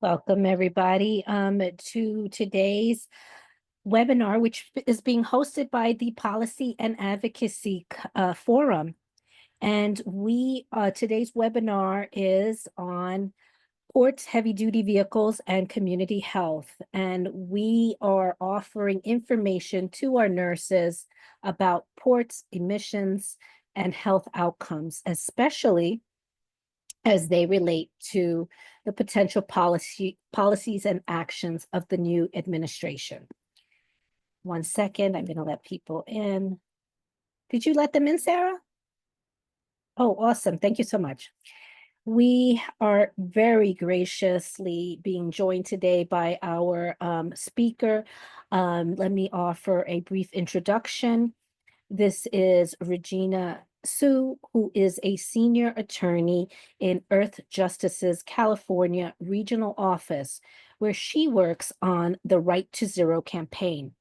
Welcome, everybody, to today's webinar, which is being hosted by the Policy and Advocacy Forum. And today's webinar is on ports, heavy-duty vehicles, and community health. And we are offering information to our nurses about ports, emissions, and health outcomes, especially as they relate to the potential policies and actions of the new administration. 1 second, I'm going to let people in. Did you let them in, Sarah? Oh, awesome. Thank you so much. We are very graciously being joined today by our speaker. Let me offer a brief introduction. This is Regina Su, who is a senior attorney in Earth Justice's California Regional Office, where she works on the Right to Zero campaign.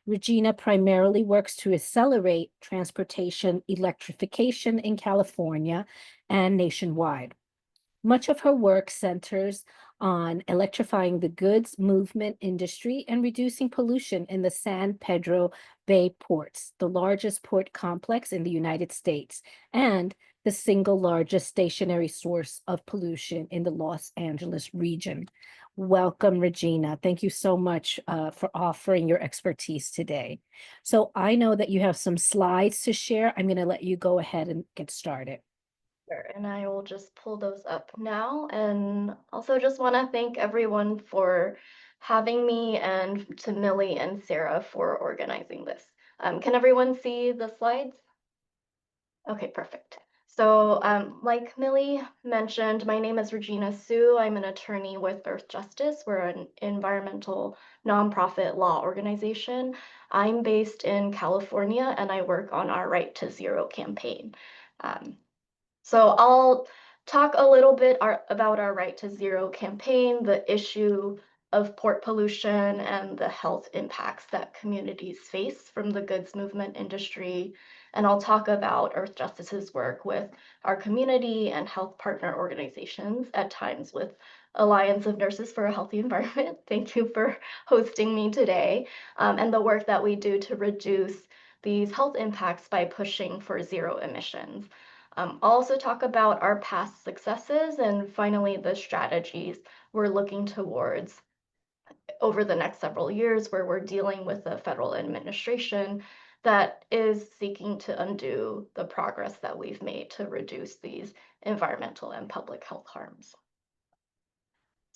Regina primarily works to accelerate transportation electrification in California and nationwide. Much of her work centers on electrifying the goods movement industry and reducing pollution in the San Pedro Bay ports, the largest port complex in the United States, and the single largest stationary source of pollution in the Los Angeles region. Welcome, Regina. Thank you so much for offering your expertise today. So I know that you have some slides to share. I'm going to let you go ahead and get started. Sure, and I will just pull those up now. And also just want to thank everyone for having me and to Millie and Sarah for organizing this. Can everyone see the slides? Okay, perfect. So like Millie mentioned, my name is Regina Su. I'm an attorney with Earth Justice. We're an environmental nonprofit law organization. I'm based in California and I work on our Right to Zero campaign. So I'll talk a little bit about our Right to Zero campaign, the issue of port pollution and the health impacts that communities face from the goods movement industry. And I'll talk about Earth Justice's work with our community and health partner organizations, at times with Alliance of Nurses for a Healthy Environment. Thank you for hosting me today. And the work that we do to reduce these health impacts by pushing for zero emissions. I'll also talk about our past successes and finally the strategies we're looking towards over the next several years, where we're dealing with a federal administration that is seeking to undo the progress that we've made to reduce these environmental and public health harms.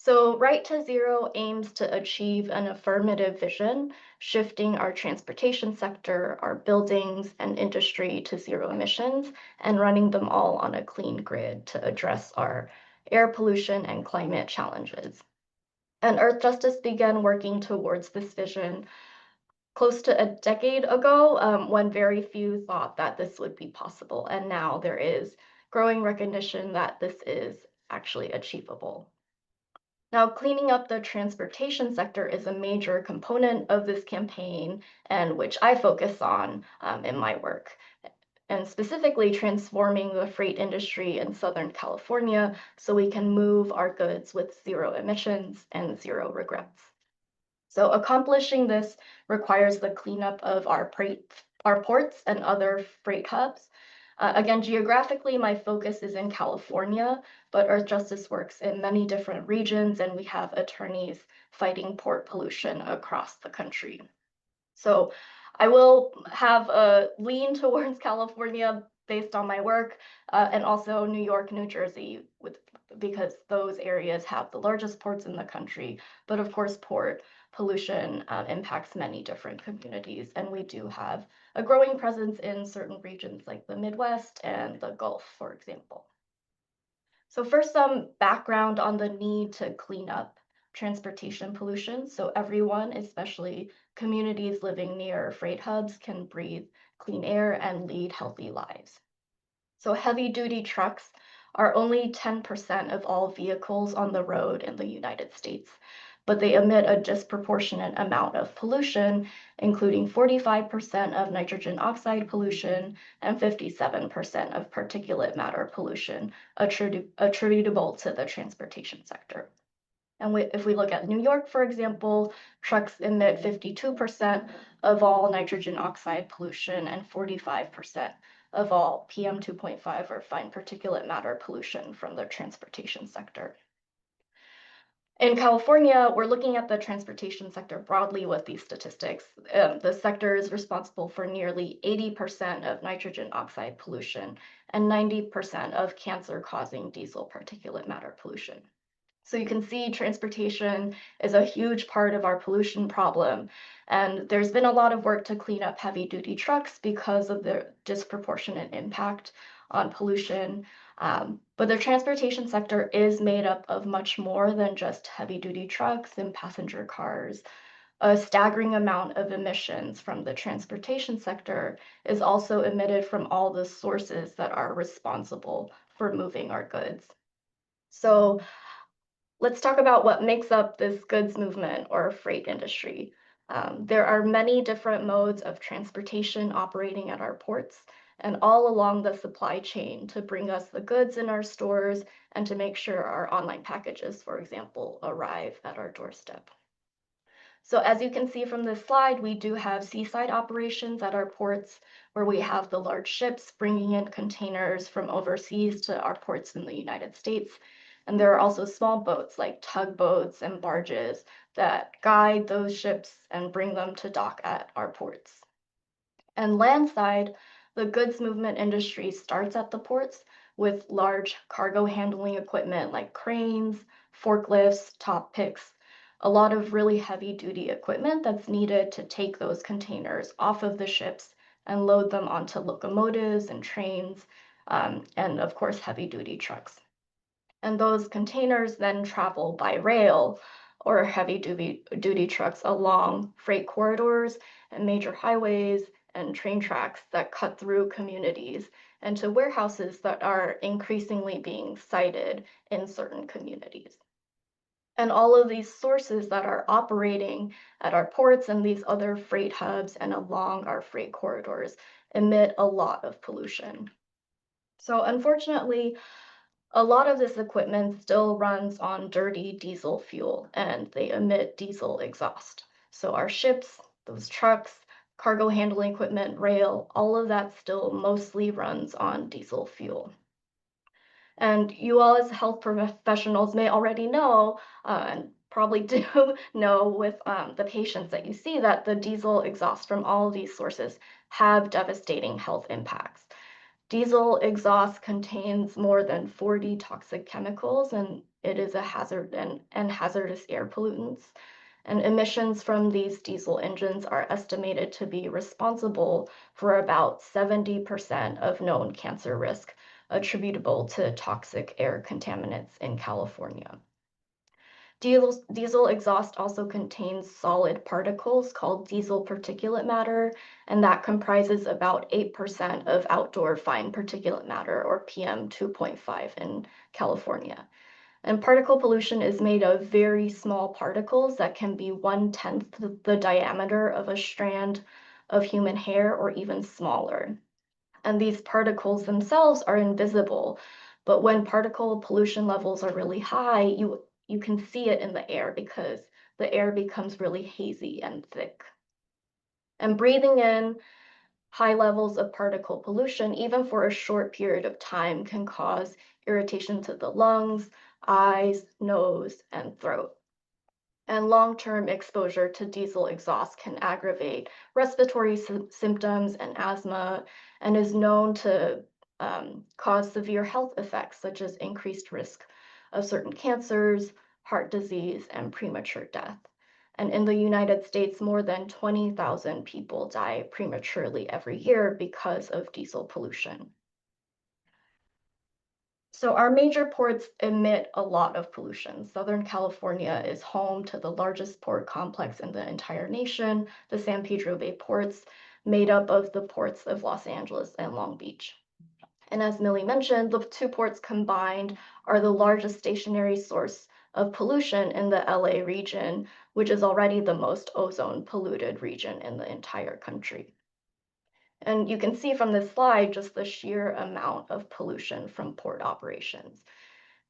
So Right to Zero aims to achieve an affirmative vision, shifting our transportation sector, our buildings and industry to zero emissions, and running them all on a clean grid to address our air pollution and climate challenges. And Earth Justice began working towards this vision close to a decade ago, when very few thought that this would be possible. And now there is growing recognition that this is actually achievable. Now, cleaning up the transportation sector is a major component of this campaign, and which I focus on in my work, and specifically transforming the freight industry in Southern California so we can move our goods with zero emissions and zero regrets. So accomplishing this requires the cleanup of our ports and other freight hubs. Again, geographically, my focus is in California, but Earth Justice works in many different regions, and we have attorneys fighting port pollution across the country. So I will have a lean towards California based on my work, and also New York, New Jersey, because those areas have the largest ports in the country. But of course, port pollution impacts many different communities, and we do have a growing presence in certain regions like the Midwest and the Gulf, for example. So first, some background on the need to clean up transportation pollution so everyone, especially communities living near freight hubs, can breathe clean air and lead healthy lives. So heavy-duty trucks are only 10% of all vehicles on the road in the United States, but they emit a disproportionate amount of pollution, including 45% of nitrogen oxide pollution and 57% of particulate matter pollution attributable to the transportation sector. And if we look at New York, for example, trucks emit 52% of all nitrogen oxide pollution and 45% of all PM 2.5 or fine particulate matter pollution from the transportation sector. In California, we're looking at the transportation sector broadly with these statistics. The sector is responsible for nearly 80% of nitrogen oxide pollution and 90% of cancer-causing diesel particulate matter pollution. So you can see transportation is a huge part of our pollution problem. And there's been a lot of work to clean up heavy duty trucks because of their disproportionate impact on pollution. But the transportation sector is made up of much more than just heavy duty trucks and passenger cars. A staggering amount of emissions from the transportation sector is also emitted from all the sources that are responsible for moving our goods. So let's talk about what makes up this goods movement or freight industry. There are many different modes of transportation operating at our ports and all along the supply chain to bring us the goods in our stores and to make sure our online packages, for example, arrive at our doorstep. So as you can see from this slide, we do have seaside operations at our ports where we have the large ships bringing in containers from overseas to our ports in the United States. And there are also small boats like tugboats and barges that guide those ships and bring them to dock at our ports. And landside, the goods movement industry starts at the ports with large cargo handling equipment like cranes, forklifts, top picks, a lot of really heavy duty equipment that's needed to take those containers off of the ships and load them onto locomotives and trains, and of course, heavy duty trucks. And those containers then travel by rail or heavy duty trucks along freight corridors and major highways and train tracks that cut through communities and to warehouses that are increasingly being sited in certain communities. And all of these sources that are operating at our ports and these other freight hubs and along our freight corridors emit a lot of pollution. So unfortunately, a lot of this equipment still runs on dirty diesel fuel and they emit diesel exhaust. So our ships, those trucks, cargo handling equipment, rail, all of that still mostly runs on diesel fuel. And you all as health professionals may already know, and probably do know with the patients that you see that the diesel exhaust from all of these sources have devastating health impacts. Diesel exhaust contains more than 40 toxic chemicals, and it is a hazard and hazardous air pollutants. And emissions from these diesel engines are estimated to be responsible for about 70% of known cancer risk attributable to toxic air contaminants in California. Diesel exhaust also contains solid particles called diesel particulate matter, and that comprises about 8% of outdoor fine particulate matter, or PM 2.5 in California. And particle pollution is made of very small particles that can be 1/10 the diameter of a strand of human hair or even smaller. And these particles themselves are invisible. But when particle pollution levels are really high, you can see it in the air because the air becomes really hazy and thick. And breathing in high levels of particle pollution, even for a short period of time, can cause irritation to the lungs, eyes, nose, and throat. And long-term exposure to diesel exhaust can aggravate respiratory symptoms and asthma, and is known to cause severe health effects, such as increased risk of certain cancers, heart disease, and premature death. And in the United States, more than 20,000 people die prematurely every year because of diesel pollution. So our major ports emit a lot of pollution. Southern California is home to the largest port complex in the entire nation, the San Pedro Bay ports, made up of the ports of Los Angeles and Long Beach. And as Millie mentioned, the two ports combined are the largest stationary source of pollution in the LA region, which is already the most ozone polluted region in the entire country. And you can see from this slide just the sheer amount of pollution from port operations.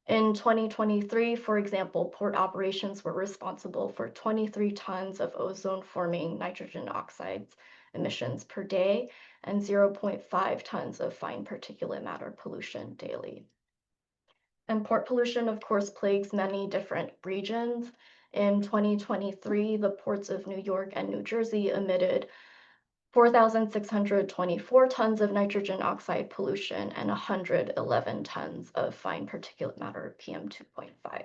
In 2023, for example, port operations were responsible for 23 tons of ozone-forming nitrogen oxides emissions per day and 0.5 tons of fine particulate matter pollution daily. And port pollution, of course, plagues many different regions. In 2023, the ports of New York and New Jersey emitted 4,624 tons of nitrogen oxide pollution and 111 tons of fine particulate matter, PM2.5.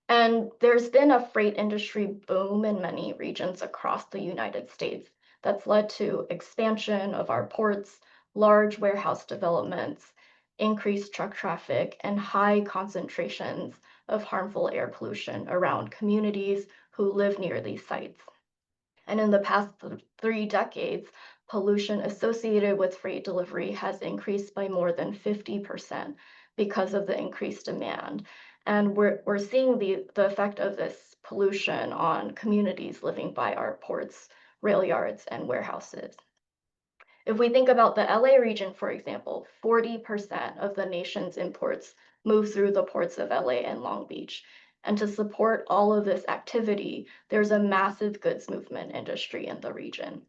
And there's been a freight industry boom in many regions across the United States that's led to expansion of our ports, large warehouse developments, increased truck traffic, and high concentrations of harmful air pollution around communities who live near these sites. And in the past 3 decades, pollution associated with freight delivery has increased by more than 50% because of the increased demand. And we're seeing the effect of this pollution on communities living by our ports, rail yards, and warehouses. If we think about the LA region, for example, 40% of the nation's imports move through the ports of LA and Long Beach. And to support all of this activity, there's a massive goods movement industry in the region.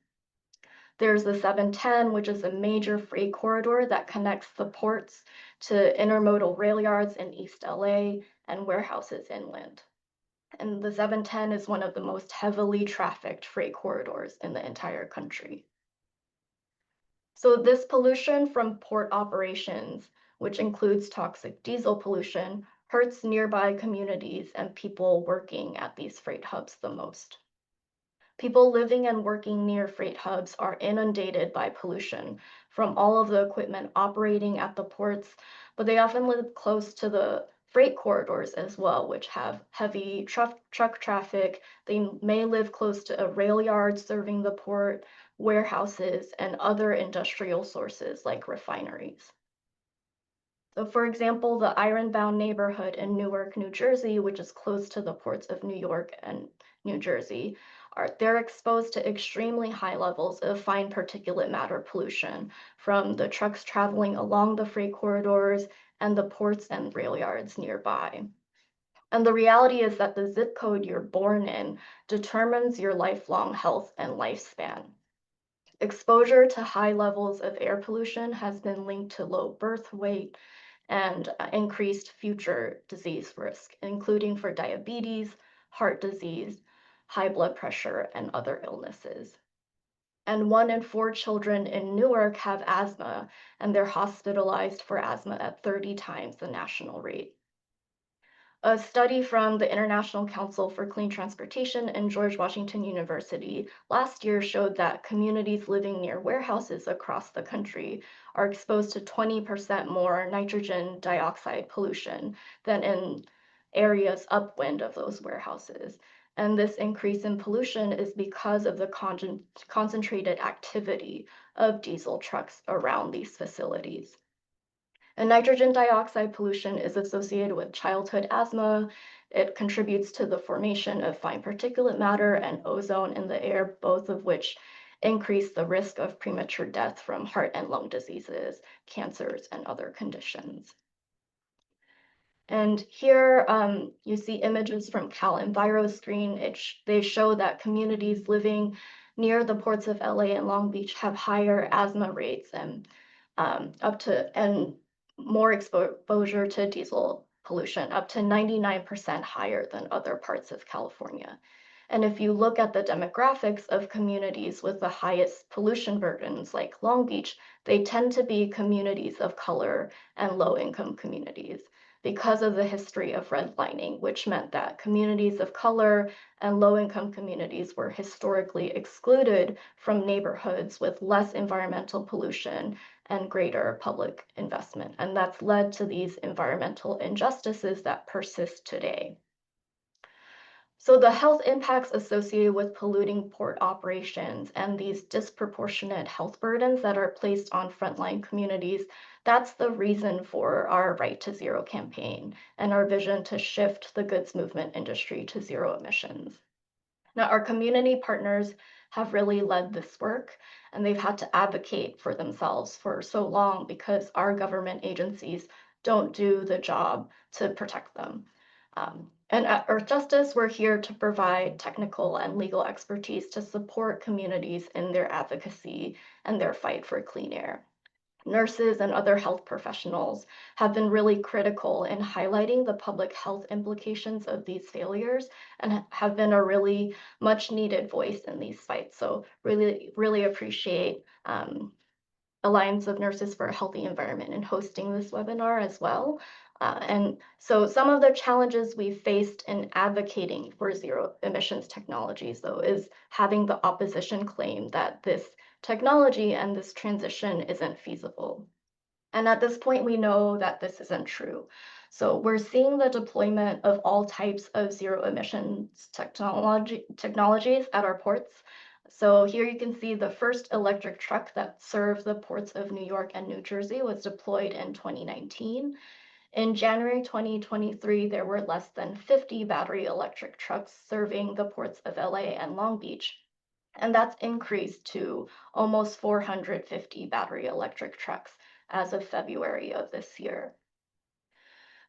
There's the 710, which is a major freight corridor that connects the ports to intermodal rail yards in East LA and warehouses inland. And the 710 is one of the most heavily trafficked freight corridors in the entire country. So this pollution from port operations, which includes toxic diesel pollution, hurts nearby communities and people working at these freight hubs the most. People living and working near freight hubs are inundated by pollution from all of the equipment operating at the ports, but they often live close to the freight corridors as well, which have heavy truck traffic. They may live close to a rail yard serving the port, warehouses, and other industrial sources like refineries. So for example, the Ironbound neighborhood in Newark, New Jersey, which is close to the ports of New York and New Jersey, they're exposed to extremely high levels of fine particulate matter pollution from the trucks traveling along the freight corridors and the ports and rail yards nearby. And the reality is that the zip code you're born in determines your lifelong health and lifespan. Exposure to high levels of air pollution has been linked to low birth weight and increased future disease risk, including for diabetes, heart disease, high blood pressure, and other illnesses. And 1 in 4 children in Newark have asthma, and they're hospitalized for asthma at 30 times the national rate. A study from the International Council for Clean Transportation and George Washington University last year showed that communities living near warehouses across the country are exposed to 20% more nitrogen dioxide pollution than in areas upwind of those warehouses. And this increase in pollution is because of the concentrated activity of diesel trucks around these facilities. And nitrogen dioxide pollution is associated with childhood asthma. It contributes to the formation of fine particulate matter and ozone in the air, both of which increase the risk of premature death from heart and lung diseases, cancers, and other conditions. And here you see images from Cal EnviroScreen. They show that communities living near the ports of LA and Long Beach have higher asthma rates and more exposure to diesel pollution, up to 99% higher than other parts of California. And if you look at the demographics of communities with the highest pollution burdens, like Long Beach, they tend to be communities of color and low-income communities because of the history of redlining, which meant that communities of color and low-income communities were historically excluded from neighborhoods with less environmental pollution and greater public investment. And that's led to these environmental injustices that persist today. So the health impacts associated with polluting port operations and these disproportionate health burdens that are placed on frontline communities, that's the reason for our Right to Zero campaign and our vision to shift the goods movement industry to zero emissions. Now, our community partners have really led this work, and they've had to advocate for themselves for so long because our government agencies don't do the job to protect them. And at Earth Justice, we're here to provide technical and legal expertise to support communities in their advocacy and their fight for clean air. Nurses and other health professionals have been really critical in highlighting the public health implications of these failures and have been a really much needed voice in these fights. So really, really appreciate Alliance of Nurses for a Healthy Environment in hosting this webinar as well. And so some of the challenges we've faced in advocating for zero emissions technologies, though, is having the opposition claim that this technology and this transition isn't feasible. And at this point, we know that this isn't true. So we're seeing the deployment of all types of zero emissions technologies at our ports. So here you can see the first electric truck that served the ports of New York and New Jersey was deployed in 2019. In January 2023, there were less than 50 battery electric trucks serving the ports of LA and Long Beach. And that's increased to almost 450 battery electric trucks as of February of this year.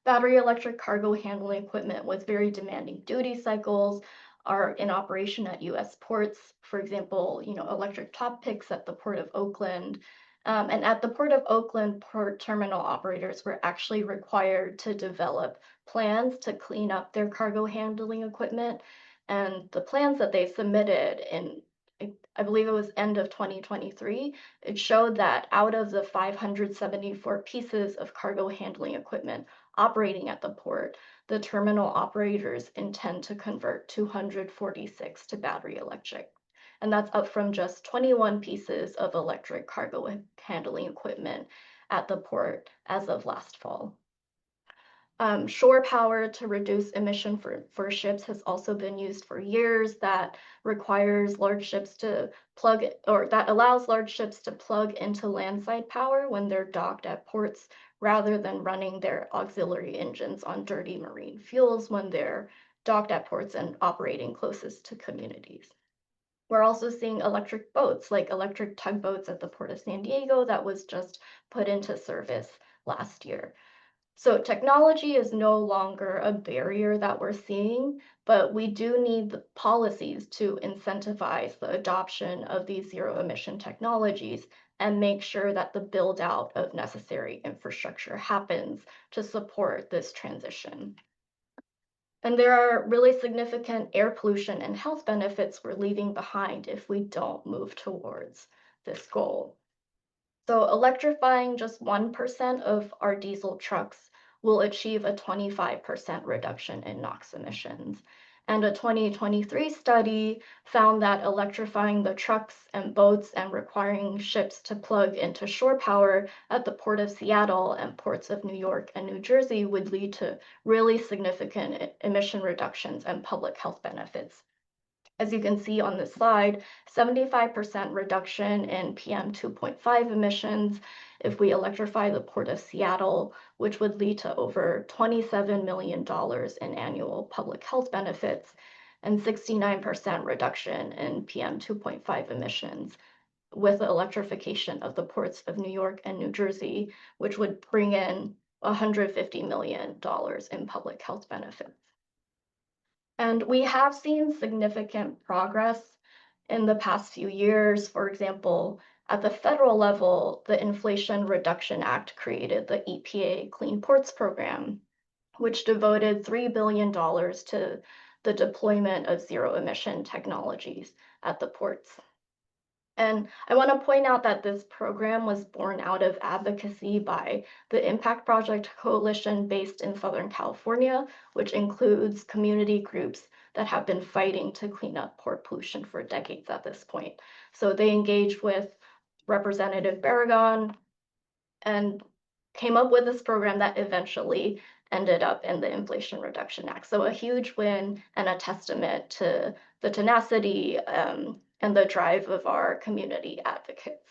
Battery electric cargo handling equipment with very demanding duty cycles are in operation at US ports. For example, electric top picks at the Port of Oakland. And at the Port of Oakland, port terminal operators were actually required to develop plans to clean up their cargo handling equipment. And the plans that they submitted in, I believe it was end of 2023, it showed that out of the 574 pieces of cargo handling equipment operating at the port, the terminal operators intend to convert 246 to battery electric. And that's up from just 21 pieces of electric cargo handling equipment at the port as of last fall. Shore power to reduce emission for ships has also been used for years. That requires large ships to plug, or that allows large ships to plug into landside power when they're docked at ports rather than running their auxiliary engines on dirty marine fuels when they're docked at ports and operating closest to communities. We're also seeing electric boats, like electric tugboats at the Port of San Diego that was just put into service last year. So technology is no longer a barrier that we're seeing, but we do need the policies to incentivize the adoption of these zero emission technologies and make sure that the build out of necessary infrastructure happens to support this transition. And there are really significant air pollution and health benefits we're leaving behind if we don't move towards this goal. So electrifying just 1% of our diesel trucks will achieve a 25% reduction in NOx emissions. And a 2023 study found that electrifying the trucks and boats and requiring ships to plug into shore power at the Port of Seattle and ports of New York and New Jersey would lead to really significant emission reductions and public health benefits. As you can see on this slide, 75% reduction in PM 2.5 emissions if we electrify the Port of Seattle, which would lead to over $27 million in annual public health benefits, and 69% reduction in PM 2.5 emissions with the electrification of the ports of New York and New Jersey, which would bring in $150 million in public health benefits. And we have seen significant progress in the past few years. For example, at the federal level, the Inflation Reduction Act created the EPA Clean Ports Program, which devoted $3 billion to the deployment of zero emission technologies at the ports. And I want to point out that this program was born out of advocacy by the Impact Project Coalition based in Southern California, which includes community groups that have been fighting to clean up port pollution for decades at this point. So they engaged with Representative Barragan and came up with this program that eventually ended up in the Inflation Reduction Act. So a huge win and a testament to the tenacity and the drive of our community advocates.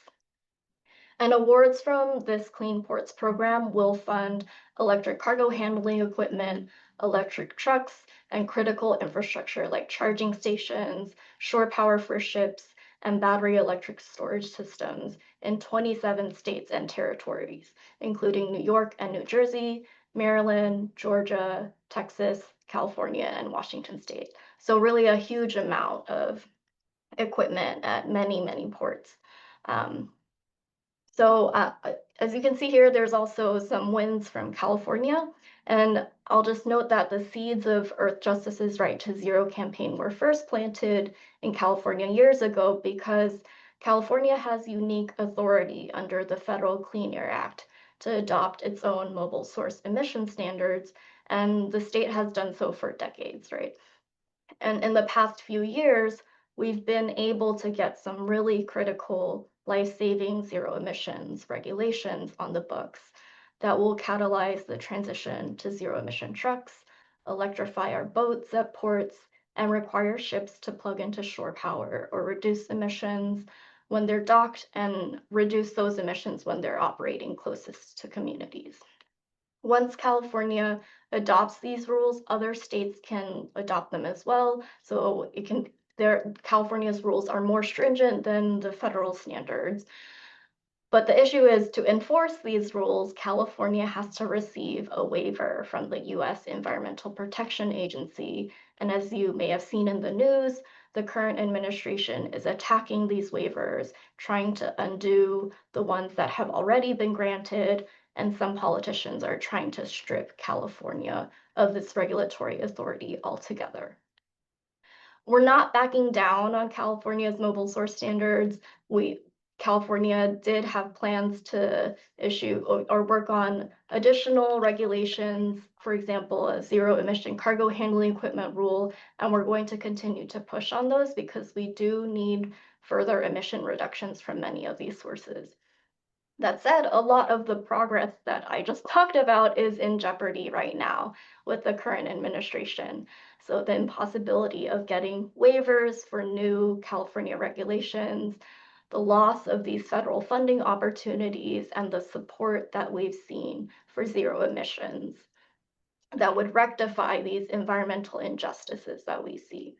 And awards from this Clean Ports program will fund electric cargo handling equipment, electric trucks, and critical infrastructure like charging stations, shore power for ships, and battery electric storage systems in 27 states and territories, including New York and New Jersey, Maryland, Georgia, Texas, California, and Washington state. So really a huge amount of equipment at many, many ports. Um, as you can see here, there's also some wins from California. And I'll just note that the seeds of Earth Justice's Right to Zero campaign were first planted in California years ago because California has unique authority under the Federal Clean Air Act to adopt its own mobile source emission standards. And the state has done so for decades, right? And in the past few years, we've been able to get some really critical life-saving zero emissions regulations on the books that will catalyze the transition to zero emission trucks, electrify our boats at ports, and require ships to plug into shore power or reduce emissions when they're docked and reduce those emissions when they're operating closest to communities. Once California adopts these rules, other states can adopt them as well. So California's rules are more stringent than the federal standards. But the issue is to enforce these rules, California has to receive a waiver from the US Environmental Protection Agency. And as you may have seen in the news, the current administration is attacking these waivers, trying to undo the ones that have already been granted, and some politicians are trying to strip California of this regulatory authority altogether. We're not backing down on California's mobile source standards. California did have plans to issue or work on additional regulations, for example, a zero emission cargo handling equipment rule, and we're going to continue to push on those because we do need further emission reductions from many of these sources. That said, a lot of the progress that I just talked about is in jeopardy right now with the current administration. So the impossibility of getting waivers for new California regulations, the loss of these federal funding opportunities, and the support that we've seen for zero emissions that would rectify these environmental injustices that we see.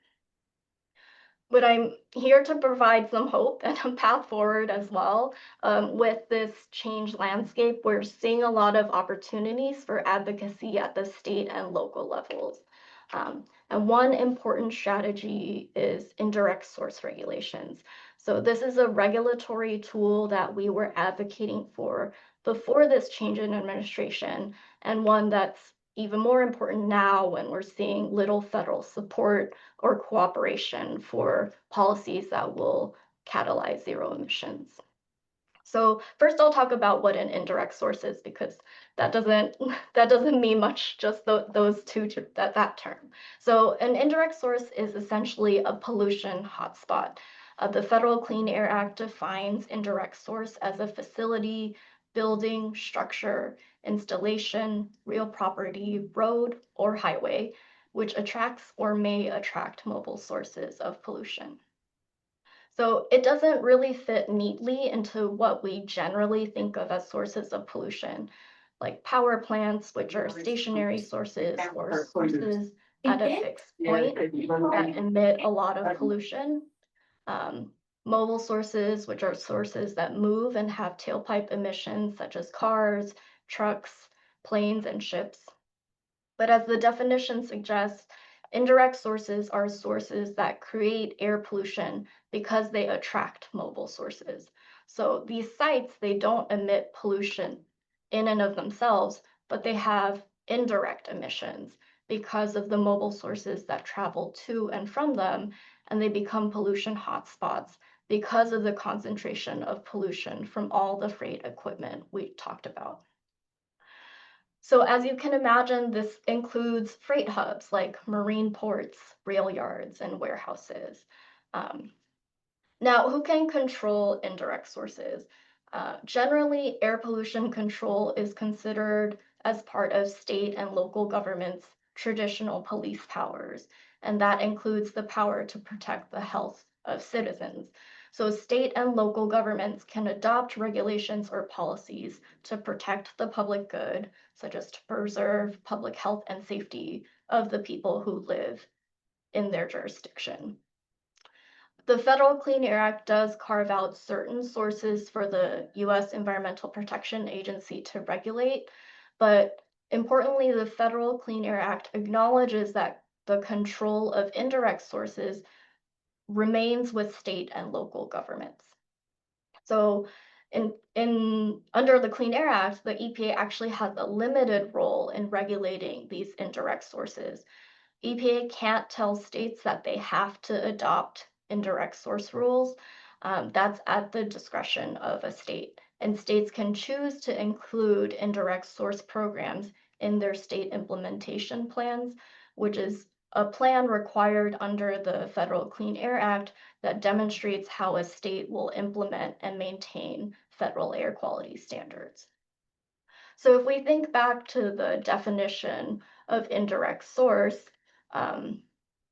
But I'm here to provide some hope and a path forward as well. With this changed landscape, we're seeing a lot of opportunities for advocacy at the state and local levels. And one important strategy is indirect source regulations. So this is a regulatory tool that we were advocating for before this change in administration, and one that's even more important now when we're seeing little federal support or cooperation for policies that will catalyze zero emissions. So first I'll talk about what an indirect source is because that doesn't mean much, just those that term. So an indirect source is essentially a pollution hotspot. The Federal Clean Air Act defines indirect source as a facility, building, structure, installation, real property, road, or highway, which attracts or may attract mobile sources of pollution. So it doesn't really fit neatly into what we generally think of as sources of pollution, like power plants, which are stationary sources or sources at a fixed point that emit a lot of pollution. Um, Mobile sources, which are sources that move and have tailpipe emissions, such as cars, trucks, planes, and ships. But as the definition suggests, indirect sources are sources that create air pollution because they attract mobile sources. So these sites, they don't emit pollution in and of themselves, but they have indirect emissions because of the mobile sources that travel to and from them, and they become pollution hotspots because of the concentration of pollution from all the freight equipment we talked about. So as you can imagine, this includes freight hubs like marine ports, rail yards, and warehouses. Um, Now, who can control indirect sources? Generally, air pollution control is considered as part of state and local governments' traditional police powers, and that includes the power to protect the health of citizens. So, state and local governments can adopt regulations or policies to protect the public good, such as to preserve public health and safety of the people who live in their jurisdiction. The Federal Clean Air Act does carve out certain sources for the US Environmental Protection Agency to regulate, but importantly, the Federal Clean Air Act acknowledges that the control of indirect sources remains with state and local governments. So in under the Clean Air Act, the EPA actually has a limited role in regulating these indirect sources. EPA can't tell states that they have to adopt indirect source rules. That's at the discretion of a state. And states can choose to include indirect source programs in their state implementation plans, which is a plan required under the Federal Clean Air Act that demonstrates how a state will implement and maintain federal air quality standards. So if we think back to the definition of indirect source, um,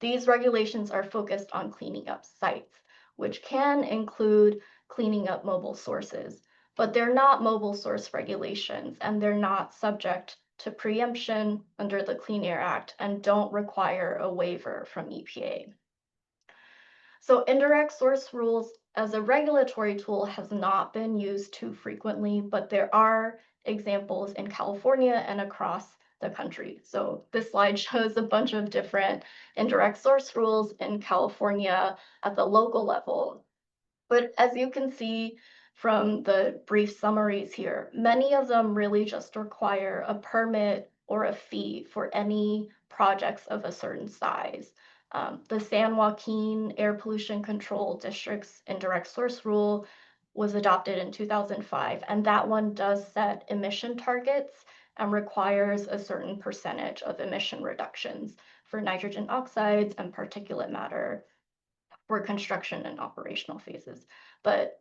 these regulations are focused on cleaning up sites, which can include cleaning up mobile sources, but they're not mobile source regulations and they're not subject to preemption under the Clean Air Act and don't require a waiver from EPA. So indirect source rules as a regulatory tool has not been used too frequently, but there are examples in California and across the country. So this slide shows a bunch of different indirect source rules in California at the local level. But as you can see from the brief summaries here, many of them really just require a permit or a fee for any projects of a certain size. The San Joaquin Air Pollution Control District's indirect source rule was adopted in 2005, and that one does set emission targets and requires a certain percentage of emission reductions for nitrogen oxides and particulate matter for construction and operational phases. But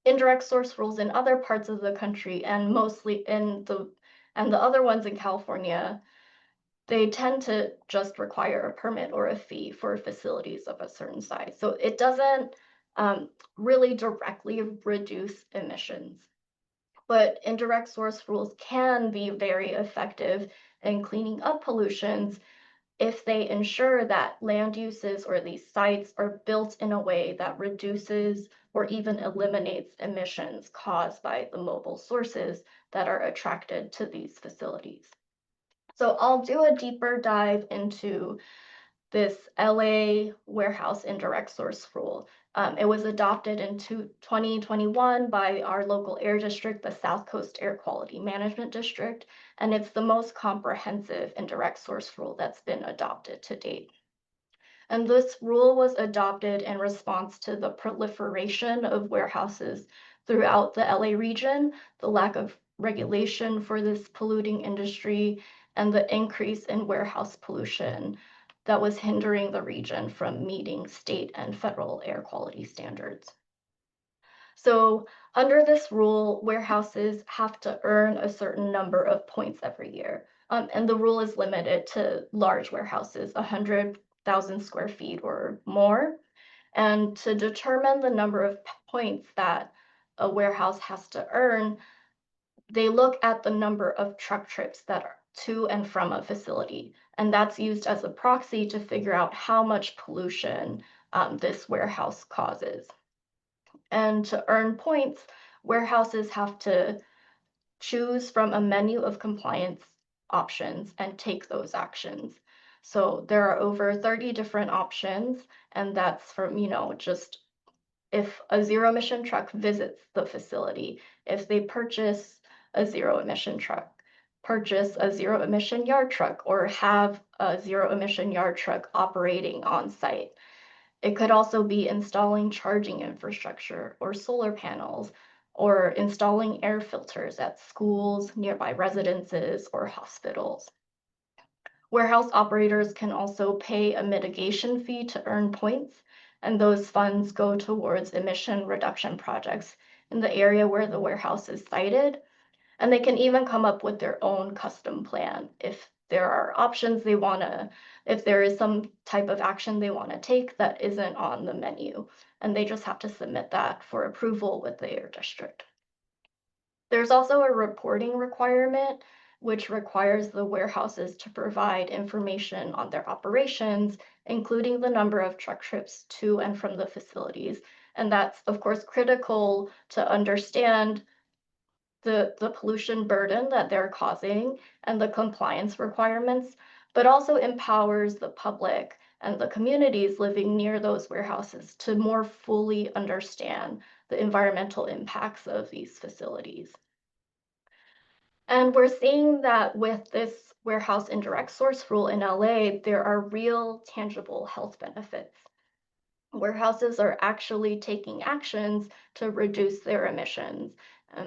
indirect source rules in other parts of the country and mostly the other ones in California, they tend to just require a permit or a fee for facilities of a certain size. So it doesn't really directly reduce emissions. But indirect source rules can be very effective in cleaning up pollutions if they ensure that land uses or these sites are built in a way that reduces or even eliminates emissions caused by the mobile sources that are attracted to these facilities. So I'll do a deeper dive into this LA warehouse indirect source rule. It was adopted in 2021 by our local air district, the South Coast Air Quality Management District, and it's the most comprehensive indirect source rule that's been adopted to date. And this rule was adopted in response to the proliferation of warehouses throughout the LA region, the lack of regulation for this polluting industry, and the increase in warehouse pollution that was hindering the region from meeting state and federal air quality standards. So under this rule, warehouses have to earn a certain number of points every year. And the rule is limited to large warehouses, 100,000 square feet or more. And to determine the number of points that a warehouse has to earn, they look at the number of truck trips that are to and from a facility. And that's used as a proxy to figure out how much pollution this warehouse causes. And to earn points, warehouses have to choose from a menu of compliance options and take those actions. So there are over 30 different options, and that's from, just if a zero emission truck visits the facility, if they purchase a zero emission truck, purchase a zero emission yard truck, or have a zero emission yard truck operating on site. It could also be installing charging infrastructure or solar panels, or installing air filters at schools, nearby residences, or hospitals. Warehouse operators can also pay a mitigation fee to earn points, and those funds go towards emission reduction projects in the area where the warehouse is sited. And they can even come up with their own custom plan if there are options they want to, if there is some type of action they want to take that isn't on the menu. And they just have to submit that for approval with the air district. There's also a reporting requirement which requires the warehouses to provide information on their operations, including the number of truck trips to and from the facilities. And that's, of course, critical to understand the pollution burden that they're causing and the compliance requirements, but also empowers the public and the communities living near those warehouses to more fully understand the environmental impacts of these facilities. And we're seeing that with this warehouse indirect source rule in LA, there are real tangible health benefits. Warehouses are actually taking actions to reduce their emissions.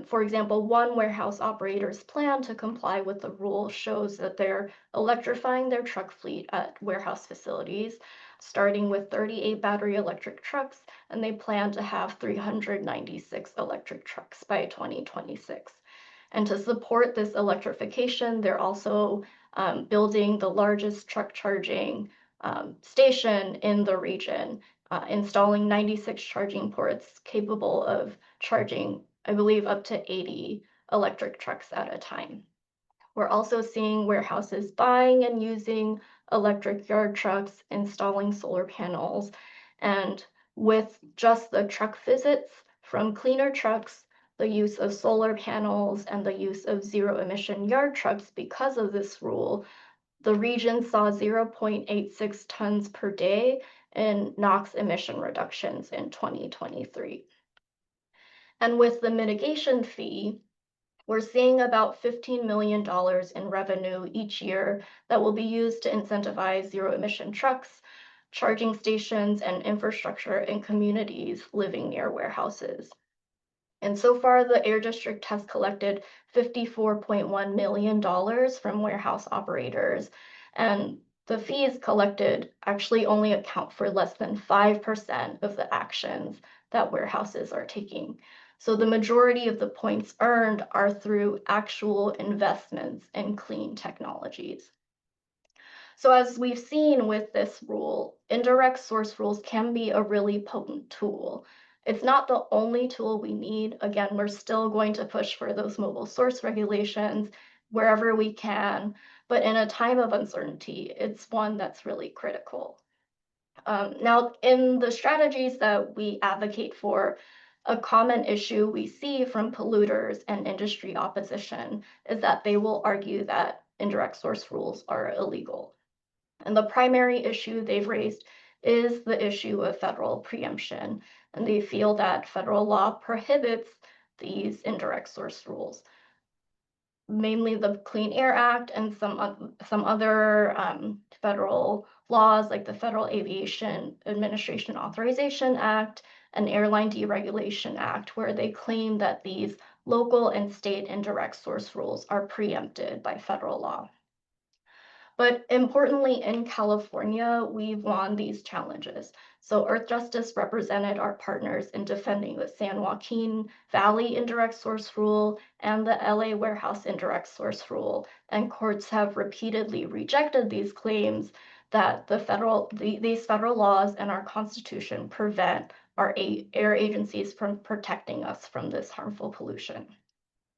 For example, one warehouse operator's plan to comply with the rule shows that they're electrifying their truck fleet at warehouse facilities, starting with 38 battery electric trucks, and they plan to have 396 electric trucks by 2026. And to support this electrification, they're also building the largest truck charging station in the region, installing 96 charging ports capable of charging, I believe, up to 80 electric trucks at a time. We're also seeing warehouses buying and using electric yard trucks, installing solar panels, and with just the truck visits from cleaner trucks, the use of solar panels, and the use of zero emission yard trucks because of this rule, the region saw 0.86 tons per day in NOx emission reductions in 2023. And with the mitigation fee, we're seeing about $15 million in revenue each year that will be used to incentivize zero emission trucks, charging stations, and infrastructure in communities living near warehouses. And so far, the Air District has collected $54.1 million from warehouse operators, and the fees collected actually only account for less than 5% of the actions that warehouses are taking. So the majority of the points earned are through actual investments in clean technologies. So as we've seen with this rule, indirect source rules can be a really potent tool. It's not the only tool we need. Again, we're still going to push for those mobile source regulations wherever we can, but in a time of uncertainty, it's one that's really critical. Now, in the strategies that we advocate for, a common issue we see from polluters and industry opposition is that they will argue that indirect source rules are illegal. And the primary issue they've raised is the issue of federal preemption. And they feel that federal law prohibits these indirect source rules, mainly the Clean Air Act and some other federal laws like the Federal Aviation Administration Authorization Act and Airline Deregulation Act, where they claim that these local and state indirect source rules are preempted by federal law. But importantly, in California, we've won these challenges. So Earthjustice represented our partners in defending the San Joaquin Valley indirect source rule and the LA warehouse indirect source rule, and courts have repeatedly rejected these claims that these federal laws and our Constitution prevent our air agencies from protecting us from this harmful pollution.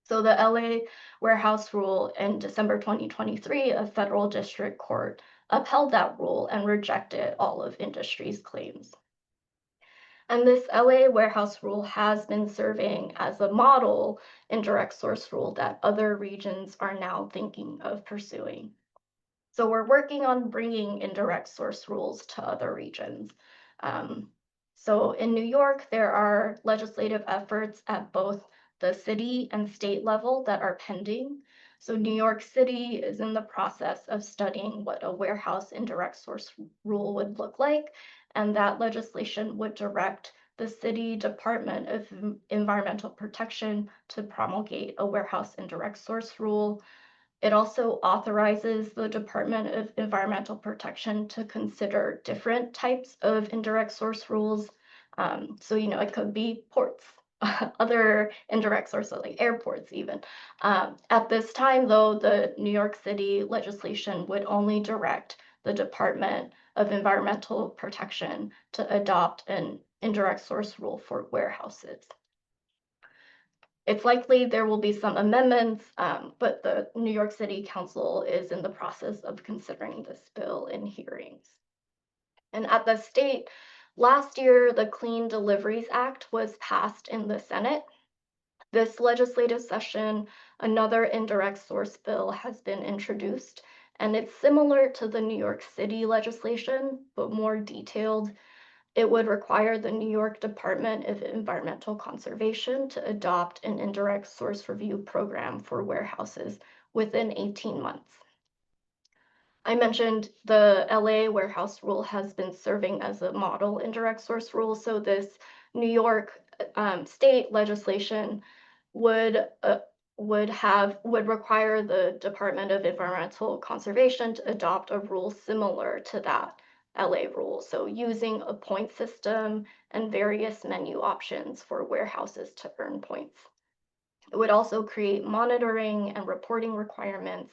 So the LA warehouse rule in December 2023, a federal district court upheld that rule and rejected all of industry's claims. And this LA warehouse rule has been serving as a model indirect source rule that other regions are now thinking of pursuing. So we're working on bringing indirect source rules to other regions. So in New York, there are legislative efforts at both the city and state level that are pending. So New York City is in the process of studying what a warehouse indirect source rule would look like, and that legislation would direct the city Department of Environmental Protection to promulgate a warehouse indirect source rule. It also authorizes the Department of Environmental Protection to consider different types of indirect source rules. So, it could be ports, other indirect sources like airports even. At this time, though, the New York City legislation would only direct the Department of Environmental Protection to adopt an indirect source rule for warehouses. It's likely there will be some amendments, but the New York City Council is in the process of considering this bill in hearings. And at the state, last year, the Clean Deliveries Act was passed in the Senate. This legislative session, another indirect source bill has been introduced, and it's similar to the New York City legislation, but more detailed. It would require the New York Department of Environmental Conservation to adopt an indirect source review program for warehouses within 18 months. I mentioned the LA warehouse rule has been serving as a model indirect source rule. So this New York state legislation would would require the Department of Environmental Conservation to adopt a rule similar to that LA rule. So using a point system and various menu options for warehouses to earn points. It would also create monitoring and reporting requirements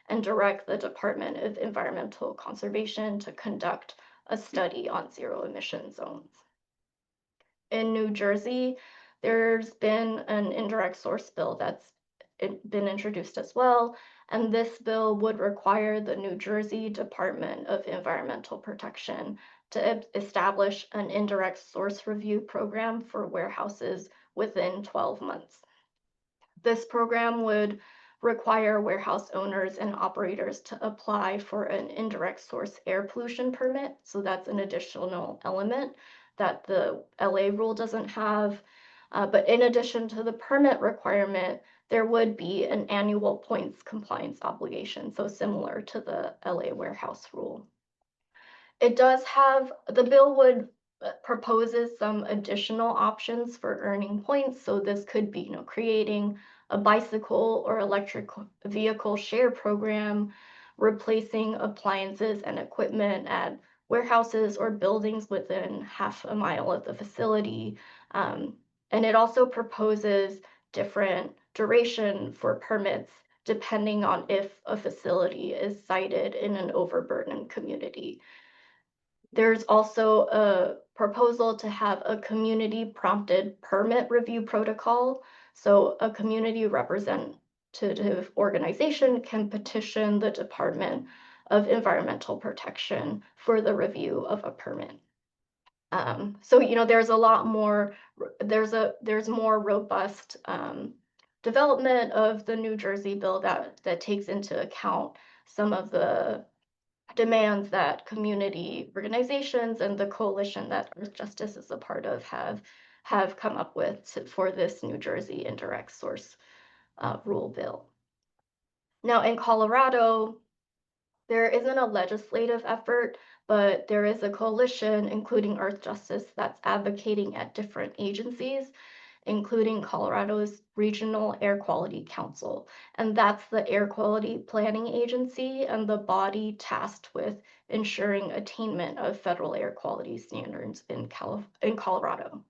and direct the Department of Environmental Conservation to conduct a study on zero emission zones. In New Jersey, there's been an indirect source bill that's been introduced as well, and this bill would require the New Jersey Department of Environmental Protection to establish an indirect source review program for warehouses within 12 months. This program would require warehouse owners and operators to apply for an indirect source air pollution permit. So that's an additional element that the LA rule doesn't have. But in addition to the permit requirement, there would be an annual points compliance obligation, so similar to the LA warehouse rule. It does have, the bill would proposes some additional options for earning points. So this could be, creating a bicycle or electric vehicle share program, replacing appliances and equipment at warehouses or buildings within half a mile of the facility. And it also proposes different duration for permits depending on if a facility is sited in an overburdened community. There's also a proposal to have a community prompted permit review protocol. So a community representative organization can petition the Department of Environmental Protection for the review of a permit. So there's a lot more. There's more robust development of the New Jersey bill that takes into account some of the demands that community organizations and the coalition that Earth Justice is a part of have come up with for this New Jersey indirect source rule bill. Now in Colorado, there isn't a legislative effort, but there is a coalition, including Earth Justice, that's advocating at different agencies, including Colorado's Regional Air Quality Council. And that's the air quality planning agency and the body tasked with ensuring attainment of federal air quality standards in Colorado.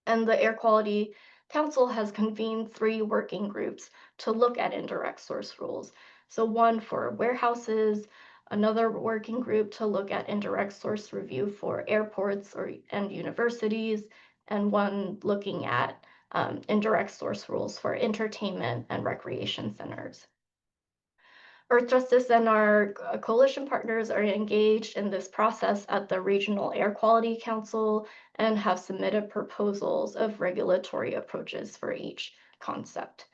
And the Air Quality Council has convened 3 working groups to look at indirect source rules. So one for warehouses, another working group to look at indirect source review for airports and universities, and one looking at indirect source rules for entertainment and recreation centers. Earth Justice and our coalition partners are engaged in this process at the Regional Air Quality Council and have submitted proposals of regulatory approaches for each concept.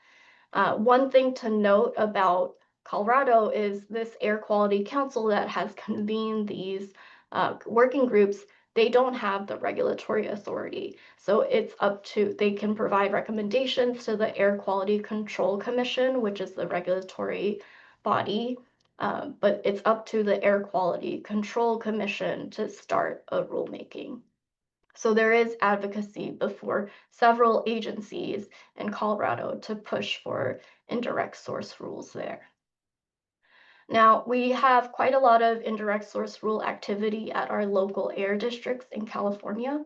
One thing to note about Colorado is this Air Quality Council that has convened these working groups, they don't have the regulatory authority. So it's up to, they can provide recommendations to the Air Quality Control Commission, which is the regulatory body, but it's up to the Air Quality Control Commission to start a rulemaking. So there is advocacy before several agencies in Colorado to push for indirect source rules there. Now, we have quite a lot of indirect source rule activity at our local air districts in California.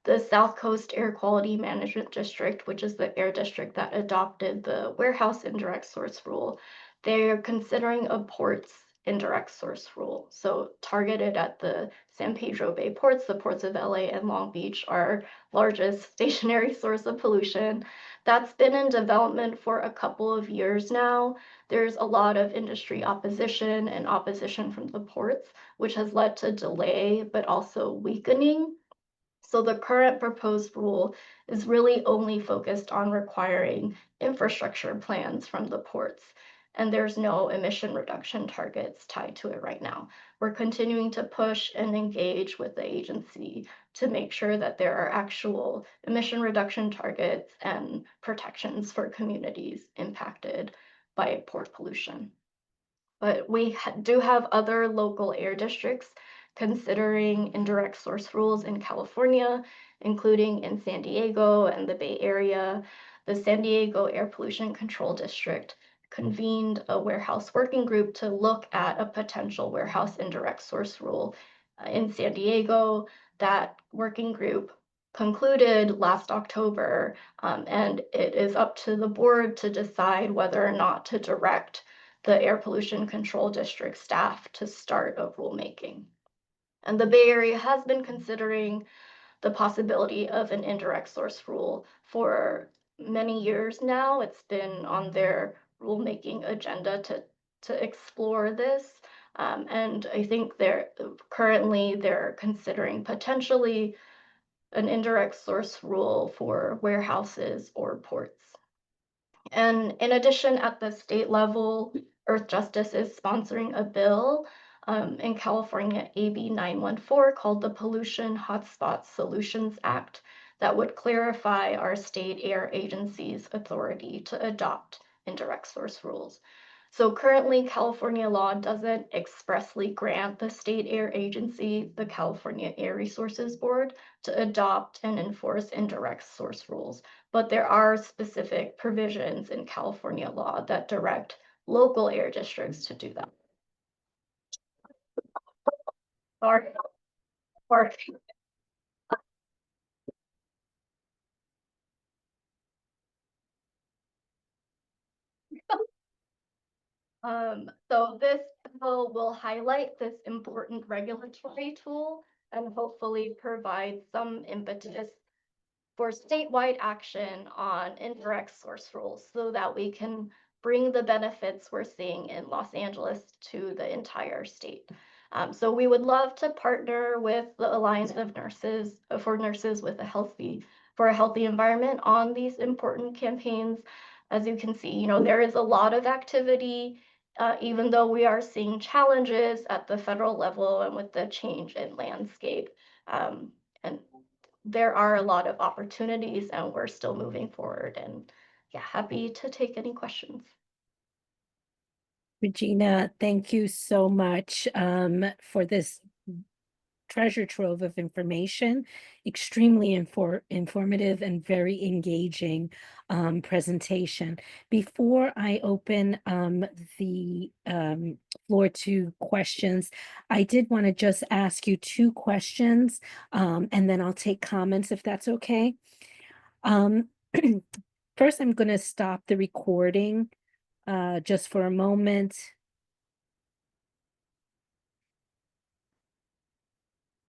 The South Coast Air Quality Management District, which is the air district that adopted the warehouse indirect source rule, they're considering a ports indirect source rule. So targeted at the San Pedro Bay ports, the ports of LA and Long Beach, our largest stationary source of pollution. That's been in development for a couple of years now. There's a lot of industry opposition and opposition from the ports, which has led to delay, but also weakening. So the current proposed rule is really only focused on requiring infrastructure plans from the ports, and there's no emission reduction targets tied to it right now. We're continuing to push and engage with the agency to make sure that there are actual emission reduction targets and protections for communities impacted by port pollution. But we do have other local air districts considering indirect source rules in California, including in San Diego and the Bay Area. The San Diego Air Pollution Control District convened a warehouse working group to look at a potential warehouse indirect source rule in San Diego. That working group concluded last October, and it is up to the board to decide whether or not to direct the Air Pollution Control District staff to start a rulemaking. And the Bay Area has been considering the possibility of an indirect source rule for many years now. It's been on their rulemaking agenda to explore this. And I think they're considering potentially an indirect source rule for warehouses or ports. And in addition, at the state level, Earth Justice is sponsoring a bill in California, AB 914, called the Pollution Hotspot Solutions Act, that would clarify our state air agency's authority to adopt indirect source rules. So currently, California law doesn't expressly grant the state air agency, the California Air Resources Board, to adopt and enforce indirect source rules. But there are specific provisions in California law that direct local air districts to do that. Sorry. So this bill will highlight this important regulatory tool and hopefully provide some impetus for statewide action on indirect source rules so that we can bring the benefits we're seeing in Los Angeles to the entire state. So we would love to partner with the Alliance of Nurses for Nurses with a healthy environment on these important campaigns. As you can see, there is a lot of activity, even though we are seeing challenges at the federal level and with the change in landscape. And there are a lot of opportunities and we're still moving forward, and yeah, happy to take any questions. Regina, thank you so much for this treasure trove of information, extremely informative and very engaging presentation. Before I open the floor to questions, I did want to just ask you two questions, and then I'll take comments if that's okay. First, I'm going to stop the recording just for a moment.